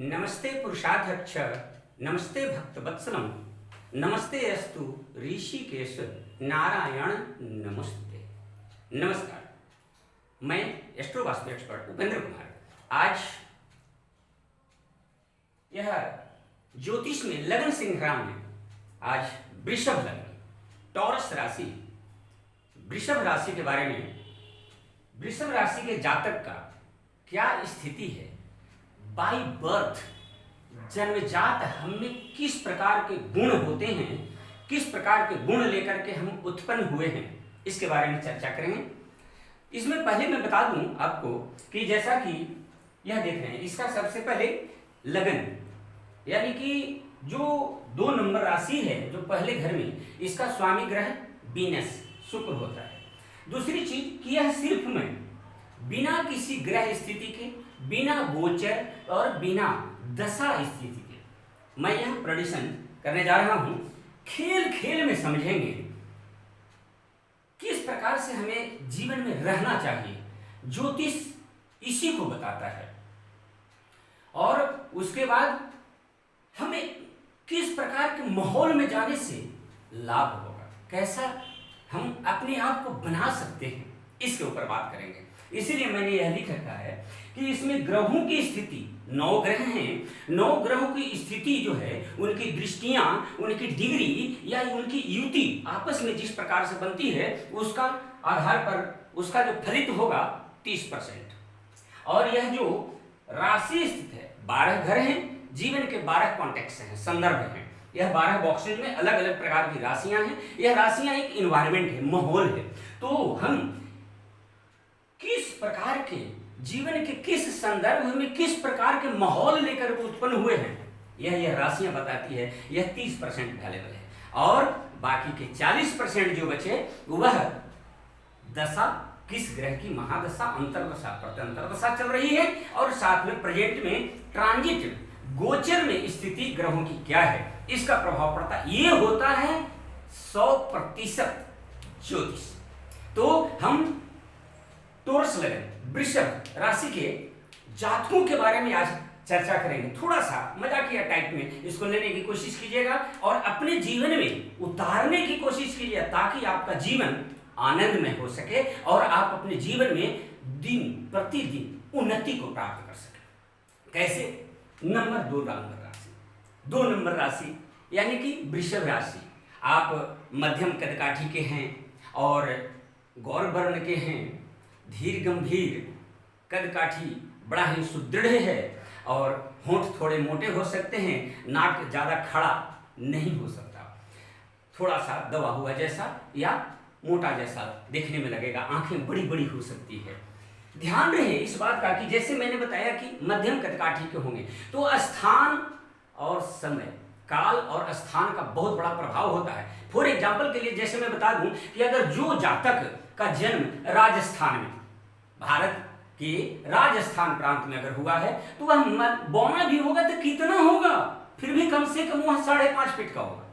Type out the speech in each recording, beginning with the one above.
नमस्ते पुरुषाध्यक्ष, नमस्ते भक्तवत्सलम, नमस्ते अस्तु ऋषिकेश, नारायण नमस्ते। नमस्कार, मैं एस्ट्रो वास्तु एक्सपर्ट उपेंद्र कुमार आज यह ज्योतिष में लगन संग्राम में आज वृषभ लगन, टॉरस राशि, वृषभ राशि के बारे में, वृषभ राशि के जातक का क्या स्थिति है, बाय बर्थ जन्मजात हमें किस प्रकार के गुण होते हैं, किस प्रकार के गुण लेकर के हम उत्पन्न हुए हैं, इसके बारे में चर्चा करेंगे। इसमें पहले मैं बता दूं आपको कि जैसा कि यह देख रहे हैं, इसका सबसे पहले लगन यानी कि जो 2 नंबर राशि है, जो पहले घर में, इसका स्वामी ग्रह वीनस शुक्र होता है। दूसरी चीज कि यह सिर्फ में बिना किसी ग्रह स्थिति के, बिना गोचर और बिना दशा स्थिति के मैं यह प्रेडिक्शन करने जा रहा हूं। खेल खेल में समझेंगे किस प्रकार से हमें जीवन में रहना चाहिए, ज्योतिष इसी को बताता है। और उसके बाद हमें किस प्रकार के माहौल में जाने से लाभ होगा, कैसा हम अपने आप को बना सकते हैं, इसके ऊपर बात करेंगे। इसीलिए मैंने यह लिख रखा है कि इसमें ग्रहों की स्थिति, 9 ग्रह हैं, 9 ग्रहों की स्थिति जो है, उनकी दृष्टियां, उनकी डिग्री या उनकी युति आपस में जिस प्रकार से बनती है, उसका आधार पर उसका जो फलित होगा 30%। और यह जो राशि स्थित है, 12 घर हैं, जीवन के 12 कॉन्टेक्स्ट हैं, संदर्भ हैं। यह 12 बॉक्सेज में अलग अलग प्रकार की राशियां हैं। यह राशियां एक इन्वायरमेंट है, माहौल है। तो हम किस प्रकार के जीवन के किस संदर्भ में, किस प्रकार के माहौल लेकर उत्पन्न हुए हैं, यह राशियां बताती है। यह 30% वैल्यूएबल है। और बाकी के 40% जो बचे, वह दशा, किस ग्रह की महादशा, अंतरदशा, प्रत्यंतरदशा चल रही है, और साथ में प्रेजेंट में ट्रांजिट, गोचर में स्थिति ग्रहों की क्या है, इसका प्रभाव पड़ता है। ये होता है 100% ज्योतिष। तो हम टॉरस लगन, वृषभ राशि के जातकों के बारे में आज चर्चा करेंगे। थोड़ा सा मजाकिया टाइप में इसको लेने की कोशिश कीजिएगा और अपने जीवन में उतारने की कोशिश कीजिए, ताकि आपका जीवन आनंदमय हो सके और आप अपने जीवन में दिन प्रतिदिन उन्नति को प्राप्त कर सके। कैसे? नंबर 2 नंबर राशि, 2 नंबर राशि यानी कि वृषभ राशि। आप मध्यम कदकाठी के हैं और गौर वर्ण के हैं, धीर गंभीर, कदकाठी बड़ा ही सुदृढ़ है, और होंठ थोड़े मोटे हो सकते हैं, नाक ज़्यादा खड़ा नहीं हो सकता, थोड़ा सा दबा हुआ जैसा या मोटा जैसा देखने में लगेगा, आंखें बड़ी बड़ी हो सकती है। ध्यान रहे इस बात का कि जैसे मैंने बताया कि मध्यम कदकाठी के होंगे, तो स्थान और समय, काल और स्थान का बहुत बड़ा प्रभाव होता है। फॉर एग्जाम्पल के लिए जैसे मैं बता दूं कि अगर जो जातक का जन्म राजस्थान में, भारत के राजस्थान प्रांत में अगर हुआ है, तो वह बौना भी होगा तो कितना होगा, फिर भी कम से कम वह 5.5 फीट का होगा।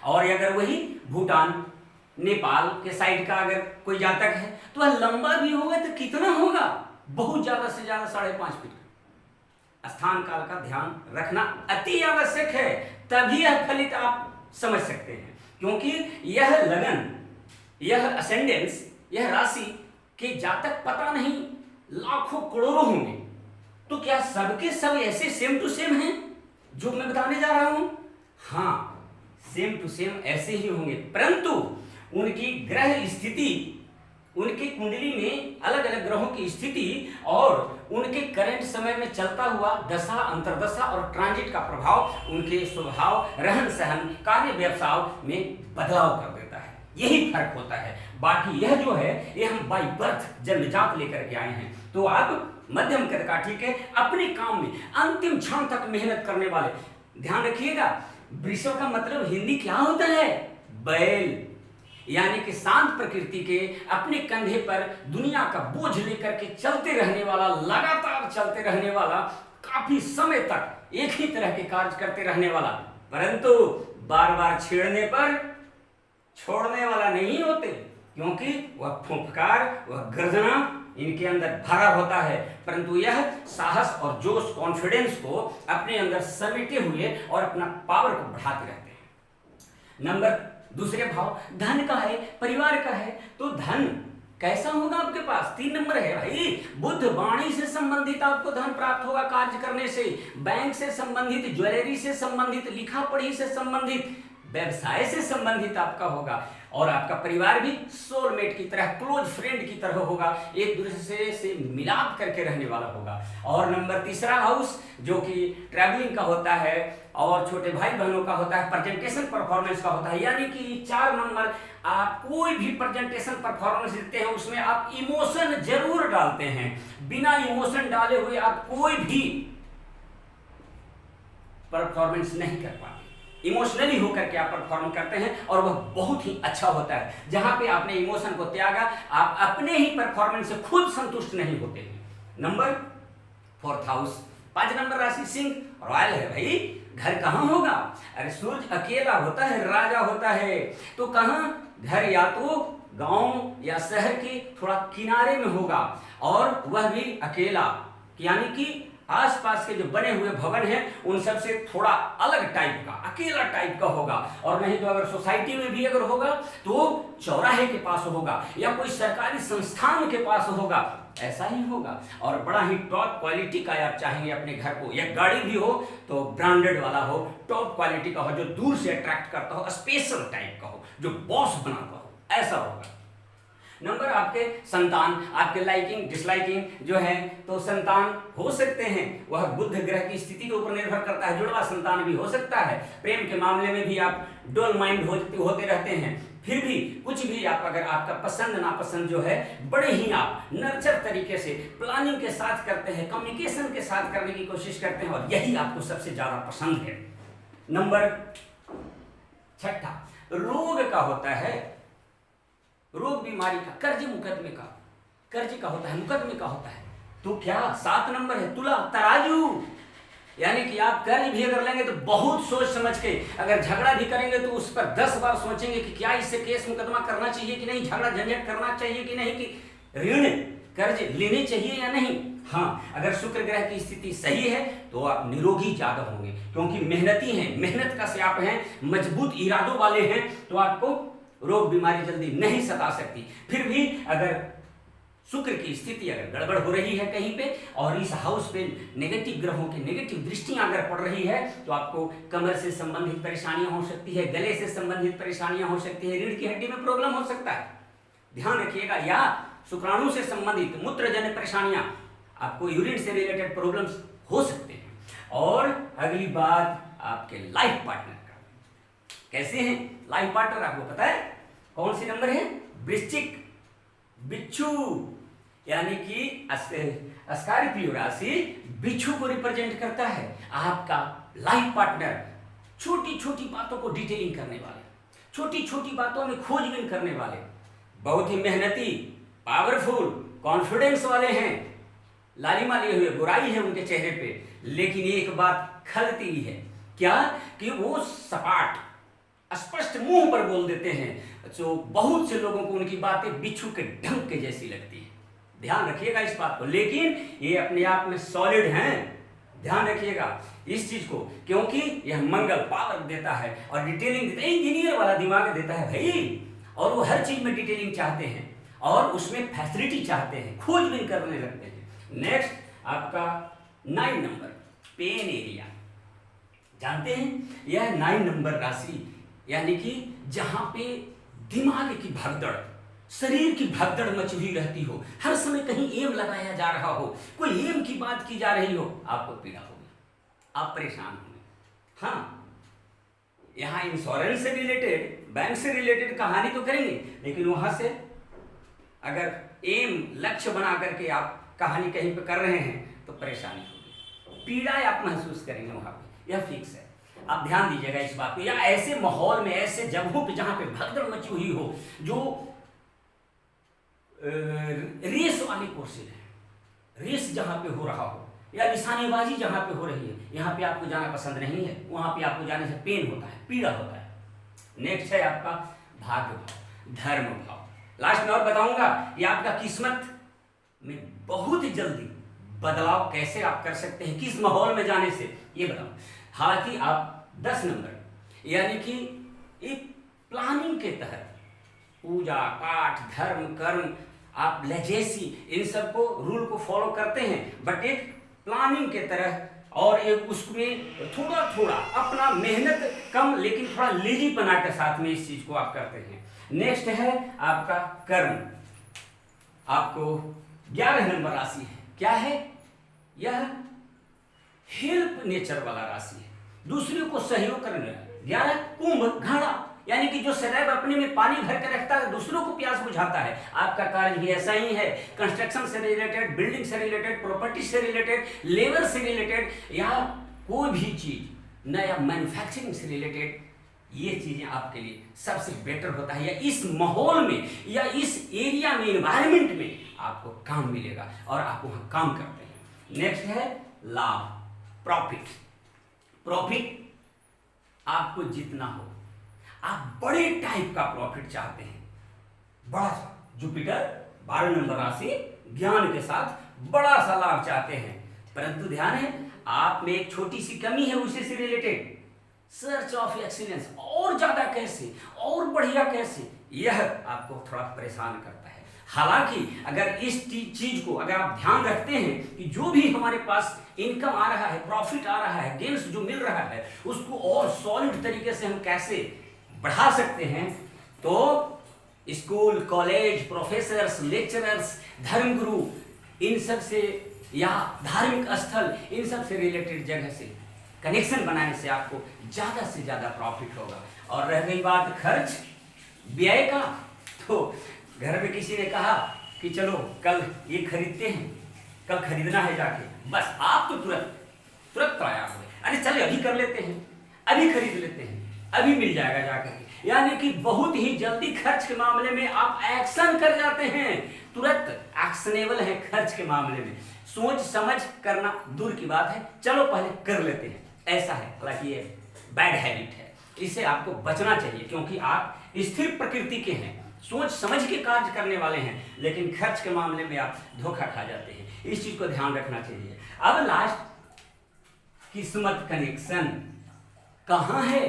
और अगर वही भूटान, नेपाल के साइड का अगर कोई जातक है, तो वह लंबा भी होगा तो कितना होगा, बहुत ज्यादा से ज्यादा 5.5 फीट का। स्थान काल का ध्यान रखना अति आवश्यक है, तभी यह फलित आप समझ सकते हैं। क्योंकि यह लगन, यह असेंडेंस, यह राशि के जातक पता नहीं लाखों करोड़ों होंगे, तो क्या सबके सब ऐसे सेम टू सेम हैं जो मैं बताने जा रहा हूं? हाँ, सेम टू सेम ऐसे ही होंगे, परंतु उनकी ग्रह स्थिति, उनकी कुंडली में अलग अलग ग्रहों की स्थिति और उनके करंट समय में चलता हुआ दशा, अंतरदशा और ट्रांजिट का प्रभाव उनके स्वभाव, रहन सहन, कार्य व्यवसाय में बदलाव कर देता है। यही फर्क होता है। बाकी यह जो है, ये हम बाय बर्थ जन्मजात लेकर के आए हैं। तो आप मध्यम कदकाठी के अपने काम में अंतिम क्षण तक मेहनत करने वाले, ध्यान रखिएगा, वृषभ का मतलब हिंदी क्या होता है? बैल, यानी कि शांत प्रकृति के, अपने कंधे पर दुनिया का बोझ लेकर के चलते रहने वाला, लगातार चलते रहने वाला, काफी समय तक एक ही तरह के कार्य करते रहने वाला, परंतु बार बार छेड़ने पर छोड़ने वाला नहीं होते, क्योंकि वह फुफकार, वह गर्जना इनके अंदर भरा होता है, परंतु यह साहस और जोश, कॉन्फिडेंस को अपने अंदर समेटे हुए और अपना पावर को बढ़ाते रहते हैं। नंबर दूसरे भाव धन का है, परिवार का है, तो धन कैसा होगा आपके पास? 3 नंबर है भाई, बुद्ध वाणी से संबंधित आपको धन प्राप्त होगा कार्य करने से, बैंक से संबंधित, ज्वेलरी से संबंधित, लिखा पढ़ी से संबंधित, व्यवसाय से संबंधित आपका होगा। और आपका परिवार भी सोलमेट की तरह, क्लोज फ्रेंड की तरह होगा, एक दूसरे से मिलाप करके रहने वाला होगा। और नंबर तीसरा हाउस जो कि ट्रैवलिंग का होता है और छोटे भाई बहनों का होता है, प्रेजेंटेशन परफॉर्मेंस का होता है, यानी कि 4 नंबर आप कोई भी प्रेजेंटेशन परफॉर्मेंस देते हैं उसमें आप इमोशन जरूर डालते हैं। बिना इमोशन डाले हुए आप कोई भी परफॉर्मेंस नहीं कर पाते, इमोशनली होकर के आप परफॉर्म करते हैं और वह बहुत ही अच्छा होता है। जहां पे आपने इमोशन को त्यागा, आप अपने ही परफॉर्मेंस से खुद संतुष्ट नहीं होते हैं। नंबर 4th हाउस 5 नंबर राशि सिंह, रॉयल है भाई। घर कहां होगा? अरे सूर्य अकेला होता है, राजा होता है, तो कहां? घर या तो गांव या शहर के थोड़ा किनारे में होगा, और वह भी अकेला, यानी कि आसपास के जो बने हुए भवन हैं उन सब से थोड़ा अलग टाइप का, अकेला टाइप का होगा। और नहीं तो अगर सोसाइटी में भी अगर होगा तो चौराहे के पास होगा या कोई सरकारी संस्थान के पास होगा, ऐसा ही होगा। और बड़ा ही टॉप क्वालिटी का आप चाहेंगे अपने घर को, या गाड़ी भी हो तो ब्रांडेड वाला हो, टॉप क्वालिटी का हो, जो दूर से अट्रैक्ट करता हो, स्पेशल टाइप का हो, जो बॉस बनाता हो, ऐसा होगा। नंबर आपके संतान, आपके लाइकिंग डिसलाइकिंग जो है, तो संतान हो सकते हैं, वह बुध ग्रह की स्थिति के ऊपर निर्भर करता है, जुड़वा संतान भी हो सकता है। प्रेम के मामले में भी आप डोल माइंड होते रहते हैं, फिर भी कुछ भी आप अगर आपका पसंद नापसंद जो है बड़े ही आप नर्चर तरीके से प्लानिंग के साथ करते हैं, कम्युनिकेशन के साथ करने की कोशिश करते हैं, और यही आपको सबसे ज्यादा पसंद है। नंबर 6 रोग का होता है, रोग बीमारी का, कर्ज मुकदमे का, कर्ज का होता है, मुकदमे का होता है। तो क्या 7 नंबर है तुला, तराजू, यानी कि आप कर्ज भी अगर लेंगे तो बहुत सोच समझ के, अगर झगड़ा भी करेंगे तो उस पर 10 बार सोचेंगे कि क्या इससे केस मुकदमा करना चाहिए कि नहीं, झगड़ा झंझट करना चाहिए कि नहीं, कि ऋण कर्ज लेने चाहिए या नहीं। हाँ, अगर शुक्र ग्रह की स्थिति सही है तो आप निरोगी ज्यादा होंगे, क्योंकि मेहनती हैं, मेहनत का से आप हैं, मजबूत इरादों वाले हैं, तो आपको रोग बीमारी जल्दी नहीं सता सकती। फिर भी अगर शुक्र की स्थिति अगर गड़बड़ हो रही है कहीं पे, और इस हाउस पे नेगेटिव ग्रहों की नेगेटिव दृष्टियां अगर पड़ रही है, तो आपको कमर से संबंधित परेशानियां हो सकती है, गले से संबंधित परेशानियां हो सकती है, रीढ़ की हड्डी में प्रॉब्लम हो सकता है, ध्यान रखिएगा। या शुक्राणु से संबंधित मूत्रजन्य परेशानियां, आपको यूरिन से रिलेटेड प्रॉब्लम्स हो सकते हैं। और अगली बात आपके लाइफ पार्टनर का, कैसे हैं लाइफ पार्टनर, आपको पता है कौन सी नंबर है? वृश्चिक, बिच्छू, यानी कि स्कॉर्पियो राशि बिच्छू को रिप्रेजेंट करता है। आपका लाइफ पार्टनर छोटी छोटी बातों को डिटेलिंग करने वाले, छोटी छोटी बातों में खोजबीन करने वाले, बहुत ही मेहनती, पावरफुल, कॉन्फिडेंस वाले हैं, लालिमा लिए हुए, बुराई है उनके चेहरे पे, लेकिन एक बात खलती है, क्या कि वो सपाट स्पष्ट मुंह पर बोल देते हैं, तो बहुत से लोगों को उनकी बातें बिच्छू के ढंग के जैसी लगती है। ध्यान रखिएगा इस बात को, लेकिन ये अपने आप में सॉलिड हैं, ध्यान रखिएगा इस चीज को, क्योंकि यह मंगल पावर देता है और डिटेलिंग देता है, इंजीनियर वाला दिमाग देता है भाई, और वो हर चीज में डिटेलिंग चाहते हैं और उसमें फैसिलिटी चाहते हैं, खोजबीन करने लगते हैं। नेक्स्ट आपका 9 नंबर पेन एरिया, जानते हैं यह 9 नंबर राशि, यानी कि जहां पे दिमाग की भगदड़, शरीर की भगदड़ मची हुई रहती हो, हर समय कहीं एम लगाया जा रहा हो, कोई एम की बात की जा रही हो, आपको पीड़ा होगी, आप परेशान होंगे। हाँ, यहाँ इंश्योरेंस से रिलेटेड, बैंक से रिलेटेड कहानी तो करेंगे, लेकिन वहां से अगर एम लक्ष्य बना करके आप कहानी कहीं पे कर रहे हैं तो परेशानी होगी, पीड़ा आप महसूस करेंगे वहां पे, यह फिक्स है। आप ध्यान दीजिएगा इस बात को। या ऐसे माहौल में, ऐसे जगहों पे जहां पे भगदड़ मची हुई हो, जो रेस वाली कोर्सेज है, रेस जहां पे हो रहा हो या निशानेबाजी जहां पे हो रही है, यहाँ पे आपको जाना पसंद नहीं है, वहां पे आपको जाने से पेन होता है, पीड़ा होता है। नेक्स्ट है आपका भाग्य भाव, धर्म भाव। लास्ट में और बताऊंगा, ये आपका किस्मत में बहुत जल्दी बदलाव कैसे आप कर सकते हैं, किस माहौल में जाने से, ये बताओ। हालांकि आप 10 नंबर यानी कि एक प्लानिंग के तहत पूजा पाठ धर्म कर्म आप लेजेसी इन सब को रूल को फॉलो करते हैं, बट एक प्लानिंग के तरह और एक उसमें थोड़ा थोड़ा अपना मेहनत कम लेकिन थोड़ा लेजीपना के साथ में इस चीज को आप करते हैं। नेक्स्ट है आपका कर्म। आपको 11 नंबर राशि है, क्या है यह? हेल्प नेचर वाला राशि है, दूसरे को सहयोग करने। 11 कुंभ घड़ा यानी कि जो सदैव अपने में पानी भर के रखता है, दूसरों को प्यास बुझाता है। आपका कार्य भी ऐसा ही है, कंस्ट्रक्शन से रिलेटेड, बिल्डिंग से रिलेटेड, प्रॉपर्टी से रिलेटेड, लेबर से रिलेटेड, या कोई भी चीज नया मैन्युफैक्चरिंग से रिलेटेड, ये चीजें आपके लिए सबसे बेटर होता है, या इस माहौल में या इस एरिया में, एनवायरमेंट में आपको काम मिलेगा और आप वहां काम करते हैं। नेक्स्ट है लाभ, प्रॉफिट। प्रॉफिट आपको जितना हो, आप बड़े टाइप का प्रॉफिट चाहते हैं, बड़ा सा। जुपिटर 12 नंबर राशि, ज्ञान के साथ बड़ा सा लाभ चाहते हैं, परंतु ध्यान है आप में एक छोटी सी कमी है उसी से रिलेटेड, सर्च ऑफ एक्सीलेंस, और ज्यादा कैसे और बढ़िया कैसे, यह आपको थोड़ा परेशान करता है। हालांकि अगर इस चीज को अगर आप ध्यान रखते हैं कि जो भी हमारे पास इनकम आ रहा है, प्रॉफिट आ रहा है, गेन्स जो मिल रहा है, उसको और सॉलिड तरीके से हम कैसे बढ़ा सकते हैं, तो स्कूल कॉलेज प्रोफेसर्स लेक्चरर्स धर्मगुरु इन सब से या धार्मिक स्थल इन सब से रिलेटेड जगह से कनेक्शन बनाने से आपको ज्यादा से ज्यादा प्रॉफिट होगा। और रह गई बात खर्च व्यय का, तो घर में किसी ने कहा कि चलो कल ये खरीदते हैं, कल खरीदना है जाके, बस आप तो तुरंत तैयार हुए, अरे चले अभी कर लेते हैं, अभी खरीद लेते हैं, अभी मिल जाएगा जाकर। यानी कि बहुत ही जल्दी खर्च के मामले में आप एक्शन कर जाते हैं, तुरंत एक्शनेबल है खर्च के मामले में। सोच समझ करना दूर की बात है, चलो पहले कर लेते हैं, ऐसा है। हालांकि ये बैड हैबिट है, इससे आपको बचना चाहिए, क्योंकि आप स्थिर प्रकृति के हैं, सोच समझ के कार्य करने वाले हैं, लेकिन खर्च के मामले में आप धोखा खा जाते हैं। इस चीज को ध्यान रखना चाहिए। अब लास्ट, किस्मत कनेक्शन कहां है?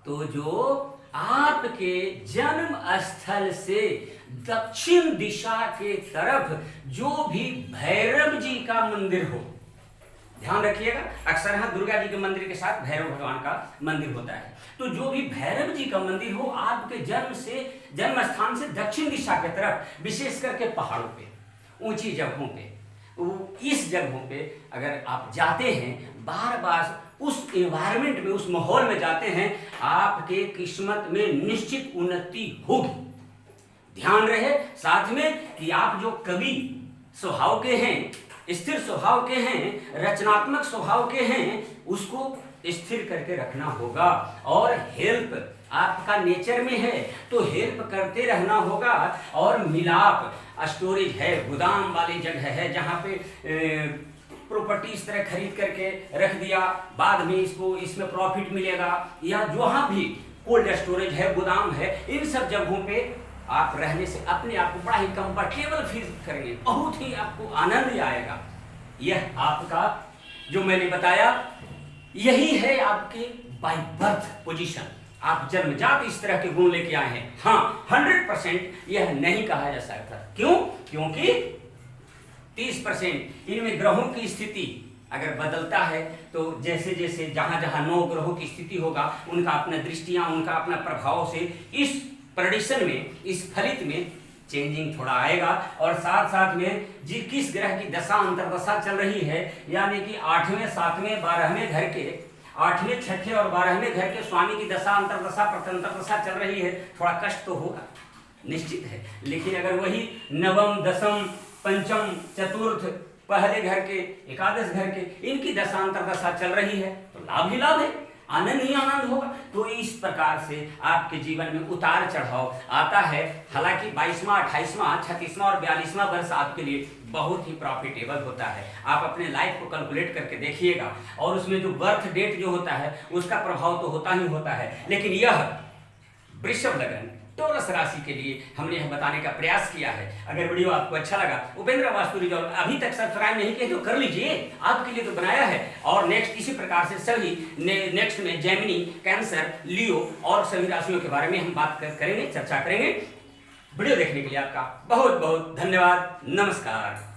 तो जो आपके जन्म स्थल से दक्षिण दिशा के तरफ जो भी भैरव जी का मंदिर हो, ध्यान रखिएगा, अक्सर यहाँ दुर्गा जी के मंदिर के साथ भैरव भगवान का मंदिर होता है, तो जो भी भैरव जी का मंदिर हो आपके जन्म स्थान से दक्षिण दिशा के तरफ, विशेष करके पहाड़ों पे, ऊंची जगहों पे, इस जगहों पे अगर आप जाते हैं, बार बार उस एनवायरमेंट में, उस माहौल में जाते हैं, आपके किस्मत में निश्चित उन्नति होगी। ध्यान रहे साथ में कि आप जो कवि स्वभाव के हैं, स्थिर स्वभाव के हैं, रचनात्मक स्वभाव के हैं, उसको स्थिर करके रखना होगा। और हेल्प आपका नेचर में है तो हेल्प करते रहना होगा। और मिलाप, स्टोरेज है, गोदाम वाली जगह है जहाँ पे प्रॉपर्टी इस तरह खरीद करके रख दिया, बाद में इसमें प्रॉफिट मिलेगा, या जहाँ भी कोल्ड स्टोरेज है, गोदाम है, इन सब जगहों पे आप रहने से अपने आप को बड़ा ही कंफर्टेबल फील करेंगे, बहुत ही आपको आनंद आएगा। यह आपका जो मैंने बताया, यही है आपके बाय बर्थ पोजीशन। आप जन्मजात इस तरह के गुण लेके आए हैं। हाँ, 100% यह नहीं कहा जा सकता। क्यों? क्योंकि 30% इनमें ग्रहों की स्थिति अगर बदलता है, तो जैसे जैसे जहां जहां 9 ग्रहों की स्थिति होगा, उनका अपना दृष्टियां, उनका अपना प्रभाव से इस प्रेडिक्शन में, इस फलित में चेंजिंग थोड़ा आएगा। और साथ साथ में किस ग्रह की दशा अंतर्दशा चल रही है, यानी कि 8वें 7वें 12वें घर के, 8वें 6ठे और 12वें घर के स्वामी की दशा अंतर्दशा प्रत्यंतर दशा चल रही है, थोड़ा कष्ट तो होगा, निश्चित है। लेकिन अगर वही नवम दशम पंचम चतुर्थ पहले घर के, एकादश घर के, इनकी दशांतर दशा चल रही है, तो लाभ ही लाभ है, आनंद ही आनंद होगा। तो इस प्रकार से आपके जीवन में उतार चढ़ाव आता है। हालांकि 22वां 28वां 36वां और 42वां वर्ष आपके लिए बहुत ही प्रॉफिटेबल होता है। आप अपने लाइफ को कैलकुलेट करके देखिएगा, और उसमें जो बर्थ डेट जो होता है उसका प्रभाव तो होता ही होता है। लेकिन यह वृषभ लगन टॉरस राशि के लिए हमने यह बताने का प्रयास किया है। अगर वीडियो आपको अच्छा लगा, उपेंद्र वास्तु रिजॉल्व अभी तक सब्सक्राइब नहीं किए तो कर लीजिए, आपके लिए तो बनाया है। और नेक्स्ट इसी प्रकार से सभी नेक्स्ट में जेमिनी, कैंसर, लियो और सभी राशियों के बारे में हम बात करेंगे, चर्चा करेंगे। वीडियो देखने के लिए आपका बहुत बहुत धन्यवाद। नमस्कार।